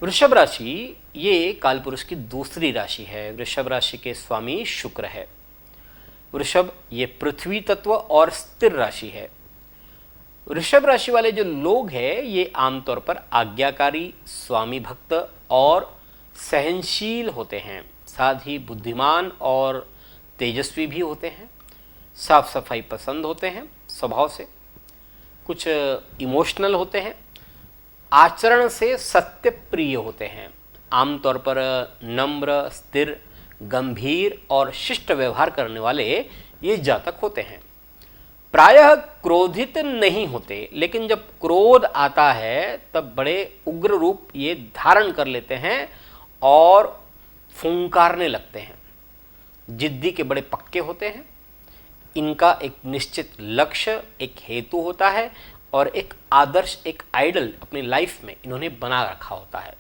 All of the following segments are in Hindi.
वृषभ राशि ये कालपुरुष की दूसरी राशि है। वृषभ राशि के स्वामी शुक्र है। वृषभ ये पृथ्वी तत्व और स्थिर राशि है। वृषभ राशि वाले जो लोग हैं ये आमतौर पर आज्ञाकारी, स्वामी भक्त और सहनशील होते हैं। साथ ही बुद्धिमान और तेजस्वी भी होते हैं। साफ सफाई पसंद होते हैं स्वभाव से, कुछ इमोशनल होते हैं, आचरण से सत्य प्रिय होते हैं। आमतौर पर नम्र, स्थिर, गंभीर और शिष्ट व्यवहार करने वाले ये जातक होते हैं। प्रायः क्रोधित नहीं होते, लेकिन जब क्रोध आता है तब बड़े उग्र रूप ये धारण कर लेते हैं और फुंकारने लगते हैं। जिद्दी के बड़े पक्के होते हैं। इनका एक निश्चित लक्ष्य, एक हेतु होता है और एक आदर्श, एक आइडल अपनी लाइफ में इन्होंने बना रखा होता है।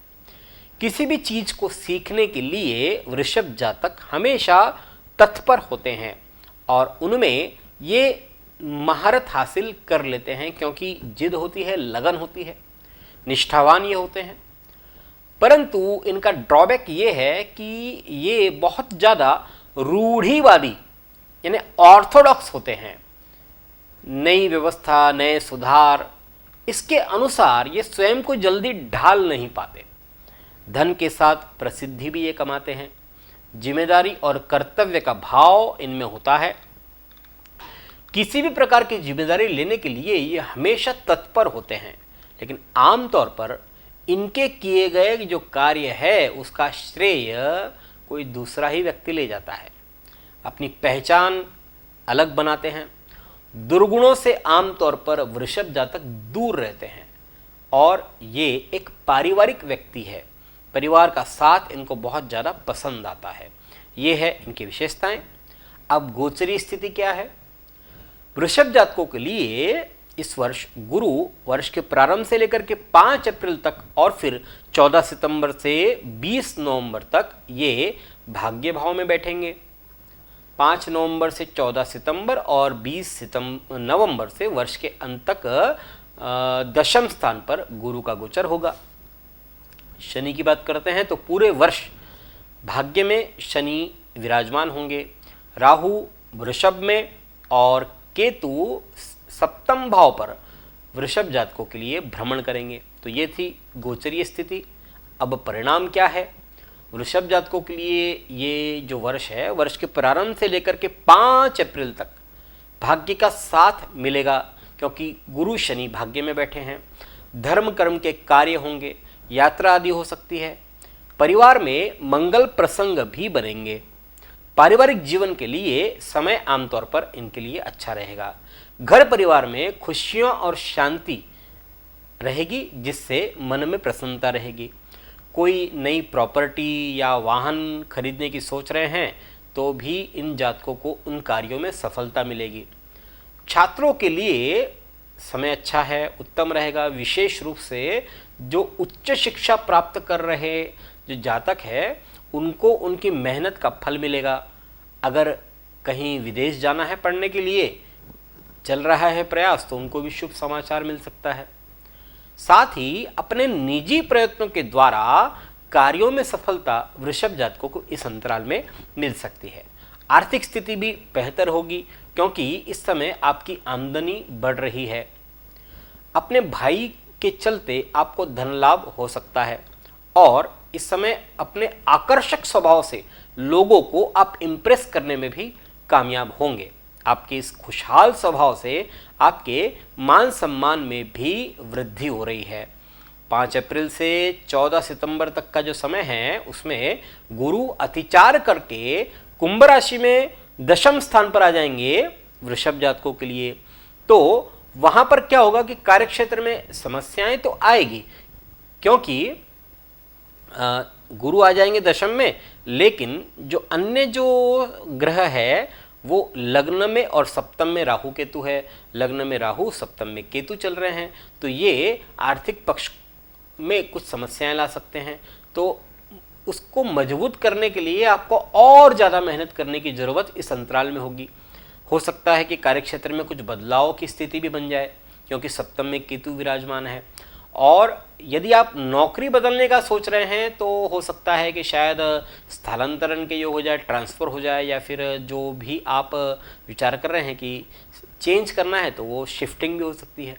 किसी भी चीज को सीखने के लिए वृषभ जातक हमेशा तत्पर होते हैं और उनमें ये महारत हासिल कर लेते हैं, क्योंकि जिद होती है, लगन होती है, निष्ठावान ये होते हैं। परंतु इनका ड्रॉबैक ये है कि ये बहुत ज़्यादा रूढ़िवादी यानी ऑर्थोडॉक्स होते हैं। नई व्यवस्था, नए सुधार, इसके अनुसार ये स्वयं को जल्दी ढाल नहीं पाते। धन के साथ प्रसिद्धि भी ये कमाते हैं। जिम्मेदारी और कर्तव्य का भाव इनमें होता है। किसी भी प्रकार की जिम्मेदारी लेने के लिए ये हमेशा तत्पर होते हैं, लेकिन आमतौर पर इनके किए गए जो कार्य है उसका श्रेय कोई दूसरा ही व्यक्ति ले जाता है। अपनी पहचान अलग बनाते हैं। दुर्गुणों से आमतौर पर वृषभ जातक दूर रहते हैं और ये एक पारिवारिक व्यक्ति है। परिवार का साथ इनको बहुत ज़्यादा पसंद आता है। ये है इनकी विशेषताएं। अब गोचरी स्थिति क्या है? वृषभ जातकों के लिए इस वर्ष गुरु वर्ष के प्रारंभ से लेकर के 5 अप्रैल तक और फिर 14 सितंबर से 20 नवंबर तक ये भाग्य भाव में बैठेंगे। 5 नवंबर से 14 सितंबर और 20 नवंबर से वर्ष के अंत तक दशम स्थान पर गुरु का गोचर होगा। शनि की बात करते हैं तो पूरे वर्ष भाग्य में शनि विराजमान होंगे। राहु वृषभ में और केतु सप्तम भाव पर वृषभ जातकों के लिए भ्रमण करेंगे। तो ये थी गोचरीय स्थिति। अब परिणाम क्या है? वृषभ जातकों के लिए ये जो वर्ष है, वर्ष के प्रारंभ से लेकर के 5 अप्रैल तक भाग्य का साथ मिलेगा, क्योंकि गुरु शनि भाग्य में बैठे हैं। धर्म कर्म के कार्य होंगे, यात्रा आदि हो सकती है। परिवार में मंगल प्रसंग भी बनेंगे। पारिवारिक जीवन के लिए समय आमतौर पर इनके लिए अच्छा रहेगा। घर परिवार में खुशियां और शांति रहेगी, जिससे मन में प्रसन्नता रहेगी। कोई नई प्रॉपर्टी या वाहन खरीदने की सोच रहे हैं तो भी इन जातकों को उन कार्यों में सफलता मिलेगी। छात्रों के लिए समय अच्छा है, उत्तम रहेगा। विशेष रूप से जो उच्च शिक्षा प्राप्त कर रहे जो जातक है उनको उनकी मेहनत का फल मिलेगा। अगर कहीं विदेश जाना है पढ़ने के लिए, चल रहा है प्रयास, तो उनको भी शुभ समाचार मिल सकता है। साथ ही अपने निजी प्रयत्नों के द्वारा कार्यों में सफलता वृषभ जातकों को इस अंतराल में मिल सकती है। आर्थिक स्थिति भी बेहतर होगी, क्योंकि इस समय आपकी आमदनी बढ़ रही है। अपने भाई के चलते आपको धन लाभ हो सकता है और इस समय अपने आकर्षक स्वभाव से लोगों को आप इम्प्रेस करने में भी कामयाब होंगे। आपके इस खुशहाल स्वभाव से आपके मान सम्मान में भी वृद्धि हो रही है। 5 अप्रैल से 14 सितंबर तक का जो समय है उसमें गुरु अतिचार करके कुंभ राशि में दशम स्थान पर आ जाएंगे वृषभ जातकों के लिए। तो वहां पर क्या होगा कि कार्यक्षेत्र में समस्याएं तो आएगी, क्योंकि गुरु आ जाएंगे दशम में, लेकिन जो अन्य जो ग्रह है वो लग्न में और सप्तम में राहु केतु है। लग्न में राहु, सप्तम में केतु चल रहे हैं, तो ये आर्थिक पक्ष में कुछ समस्याएं ला सकते हैं। तो उसको मजबूत करने के लिए आपको और ज़्यादा मेहनत करने की ज़रूरत इस अंतराल में होगी। हो सकता है कि कार्यक्षेत्र में कुछ बदलाव की स्थिति भी बन जाए, क्योंकि सप्तम में केतु विराजमान है। और यदि आप नौकरी बदलने का सोच रहे हैं तो हो सकता है कि शायद स्थलांतरण के योग हो जाए, ट्रांसफ़र हो जाए, या फिर जो भी आप विचार कर रहे हैं कि चेंज करना है तो वो शिफ्टिंग भी हो सकती है।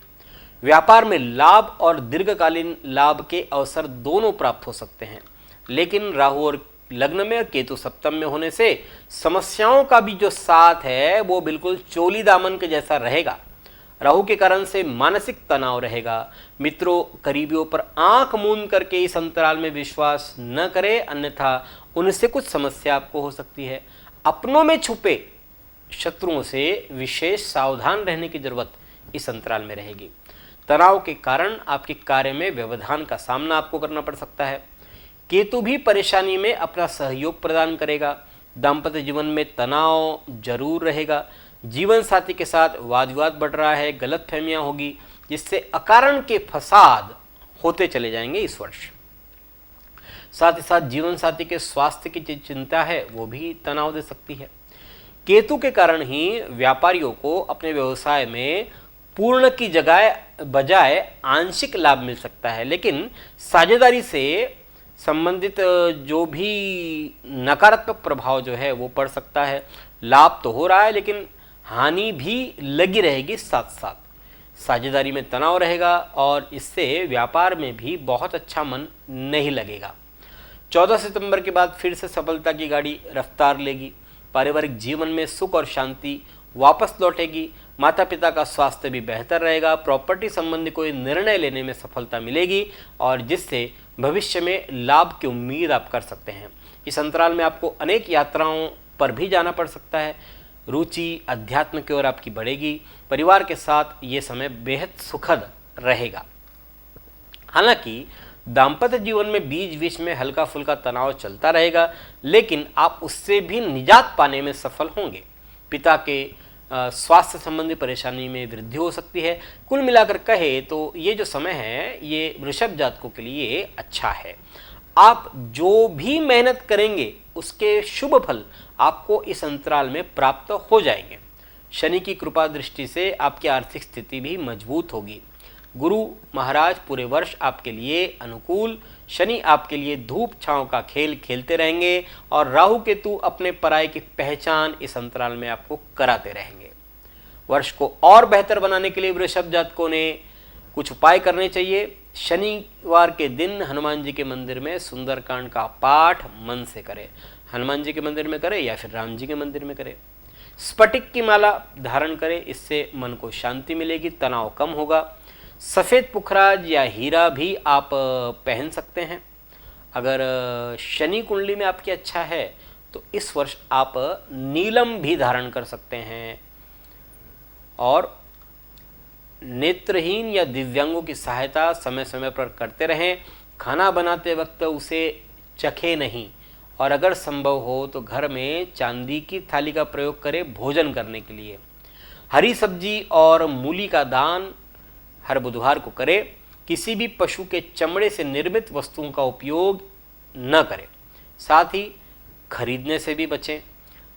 व्यापार में लाभ और दीर्घकालीन लाभ के अवसर दोनों प्राप्त हो सकते हैं, लेकिन राहु और लग्न में और केतु सप्तम में होने से समस्याओं का भी जो साथ है वो बिल्कुल चोली दामन के जैसा रहेगा। राहु के कारण से मानसिक तनाव रहेगा। मित्रों करीबियों पर आंख मूंद करके इस अंतराल में विश्वास न करें, अन्यथा उनसे कुछ समस्या आपको हो सकती है। अपनों में छुपे शत्रुओं से विशेष सावधान रहने की जरूरत इस अंतराल में रहेगी। तनाव के कारण आपके कार्य में व्यवधान का सामना आपको करना पड़ सकता है। केतु भी परेशानी में अपना सहयोग प्रदान करेगा। दाम्पत्य जीवन में तनाव जरूर रहेगा। जीवन साथी के साथ वाद विवाद बढ़ रहा है, गलतफहमियां होगी, जिससे अकारण के फसाद होते चले जाएंगे इस वर्ष। साथ ही साथ जीवन साथी के स्वास्थ्य की चिंता है वो भी तनाव दे सकती है। केतु के कारण ही व्यापारियों को अपने व्यवसाय में पूर्ण की जगह बजाय आंशिक लाभ मिल सकता है, लेकिन साझेदारी से संबंधित जो भी नकारात्मक प्रभाव जो है वो पड़ सकता है। लाभ तो हो रहा है लेकिन हानि भी लगी रहेगी साथ साथ। साझेदारी में तनाव रहेगा और इससे व्यापार में भी बहुत अच्छा मन नहीं लगेगा। 14 सितंबर के बाद फिर से सफलता की गाड़ी रफ्तार लेगी। पारिवारिक जीवन में सुख और शांति वापस लौटेगी। माता पिता का स्वास्थ्य भी बेहतर रहेगा। प्रॉपर्टी संबंधी कोई निर्णय लेने में सफलता मिलेगी और जिससे भविष्य में लाभ की उम्मीद आप कर सकते हैं। इस अंतराल में आपको अनेक यात्राओं पर भी जाना पड़ सकता है। रुचि अध्यात्म की ओर आपकी बढ़ेगी। परिवार के साथ ये समय बेहद सुखद रहेगा। हालांकि दाम्पत्य जीवन में बीच बीच में हल्का फुल्का तनाव चलता रहेगा, लेकिन आप उससे भी निजात पाने में सफल होंगे। पिता के स्वास्थ्य संबंधी परेशानी में वृद्धि हो सकती है। कुल मिलाकर कहे तो ये जो समय है ये वृषभ जातकों के लिए अच्छा है। आप जो भी मेहनत करेंगे उसके शुभ फल आपको इस अंतराल में प्राप्त हो जाएंगे। शनि की कृपा दृष्टि से आपकी आर्थिक स्थिति भी मजबूत होगी। गुरु महाराज पूरे वर्ष आपके लिए अनुकूल। शनि आपके लिए धूप छांव का खेल खेलते रहेंगे और राहु केतु अपने पराये की पहचान इस अंतराल में आपको कराते रहेंगे। वर्ष को और बेहतर बनाने के लिए वृषभ जातकों ने कुछ उपाय करने चाहिए। शनिवार के दिन हनुमान जी के मंदिर में सुंदरकांड का पाठ मन से करें। हनुमान जी के मंदिर में करें या फिर राम जी के मंदिर में करें। स्फटिक की माला धारण करें, इससे मन को शांति मिलेगी, तनाव कम होगा। सफ़ेद पुखराज या हीरा भी आप पहन सकते हैं। अगर शनि कुंडली में आपकी अच्छा है तो इस वर्ष आप नीलम भी धारण कर सकते हैं। और नेत्रहीन या दिव्यांगों की सहायता समय समय पर करते रहें। खाना बनाते वक्त उसे चखें नहीं, और अगर संभव हो तो घर में चांदी की थाली का प्रयोग करें भोजन करने के लिए। हरी सब्जी और मूली का दान हर बुधवार को करें। किसी भी पशु के चमड़े से निर्मित वस्तुओं का उपयोग न करें। साथ ही खरीदने से भी बचें।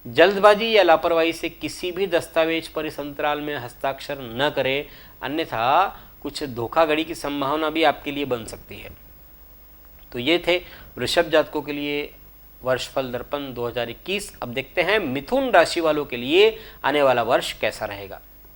जल्दबाजी या लापरवाही से किसी भी दस्तावेज पर इस अंतराल में हस्ताक्षर न करें, अन्यथा कुछ धोखाधड़ी की संभावना भी आपके लिए बन सकती है। तो ये थे वृषभ जातकों के लिए वर्षफल दर्पण 2021। अब देखते हैं मिथुन राशि वालों के लिए आने वाला वर्ष कैसा रहेगा।